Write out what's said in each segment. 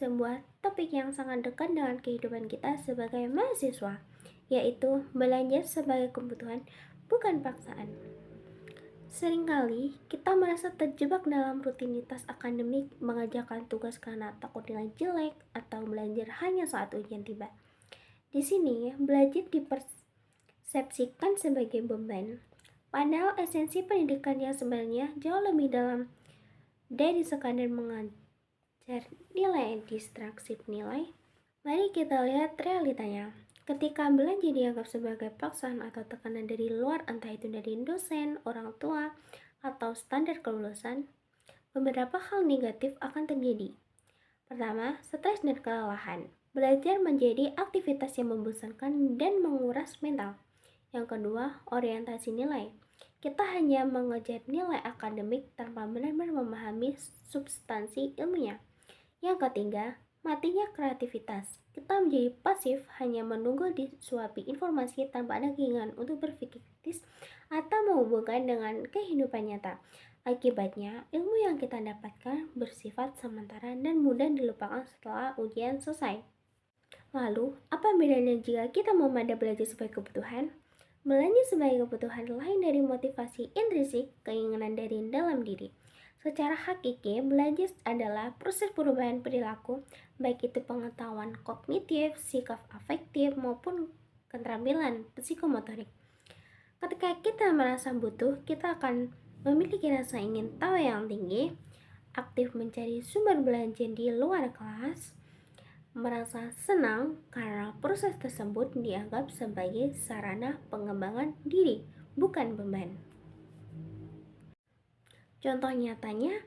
sebuah topik yang sangat dekat dengan kehidupan kita sebagai mahasiswa, yaitu belanja sebagai kebutuhan, bukan paksaan. Seringkali kita merasa terjebak dalam rutinitas akademik, mengerjakan tugas karena takut nilai jelek, atau belajar hanya saat ujian tiba. Di sini, belajar dipersepsikan sebagai beban, padahal esensi pendidikan yang sebenarnya jauh lebih dalam dari sekadar mengajar nilai distraksi nilai. Mari kita lihat realitanya. Ketika belajar dianggap sebagai paksaan atau tekanan dari luar, entah itu dari dosen, orang tua, atau standar kelulusan, beberapa hal negatif akan terjadi. Pertama, stres dan kelelahan. Belajar menjadi aktivitas yang membosankan dan menguras mental. Yang kedua, orientasi nilai. Kita hanya mengejar nilai akademik tanpa benar-benar memahami substansi ilmunya. Yang ketiga, matinya kreativitas. Kita menjadi pasif, hanya menunggu disuapi informasi tanpa ada keinginan untuk berpikir kritis atau menghubungkan dengan kehidupan nyata. Akibatnya, ilmu yang kita dapatkan bersifat sementara dan mudah dilupakan setelah ujian selesai. Lalu, apa bedanya jika kita memandang belajar sebagai kebutuhan? Belajar sebagai kebutuhan lain dari motivasi intrinsik, keinginan dari dalam diri. Secara hakiki, belajar adalah proses perubahan perilaku, baik itu pengetahuan kognitif, sikap afektif, maupun keterampilan psikomotorik. Ketika kita merasa butuh, kita akan memiliki rasa ingin tahu yang tinggi, aktif mencari sumber belajar di luar kelas, merasa senang karena proses tersebut dianggap sebagai sarana pengembangan diri, bukan beban. Contoh nyatanya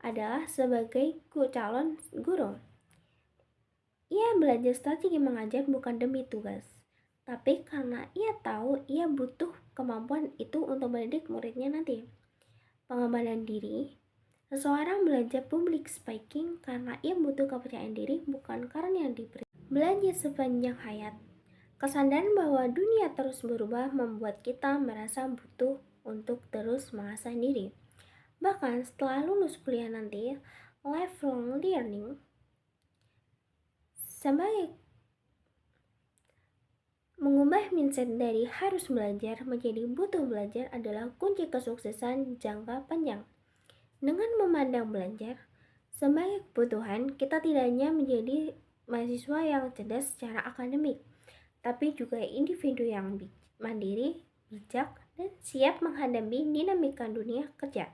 adalah sebagai calon guru. Ia belajar strategi mengajar bukan demi tugas, tapi karena ia tahu ia butuh kemampuan itu untuk mendidik muridnya nanti. Pengembangan diri. Seseorang belajar public speaking karena ia butuh kepercayaan diri, bukan karena yang diberi. Belajar sepanjang hayat. Kesadaran bahwa dunia terus berubah membuat kita merasa butuh untuk terus mengasah diri. Bahkan setelah lulus kuliah nanti, lifelong learning sebagai mengubah mindset dari harus belajar menjadi butuh belajar adalah kunci kesuksesan jangka panjang. Dengan memandang belajar sebagai kebutuhan, kita tidak hanya menjadi mahasiswa yang cerdas secara akademik, tapi juga individu yang mandiri, bijak, dan siap menghadapi dinamika dunia kerja.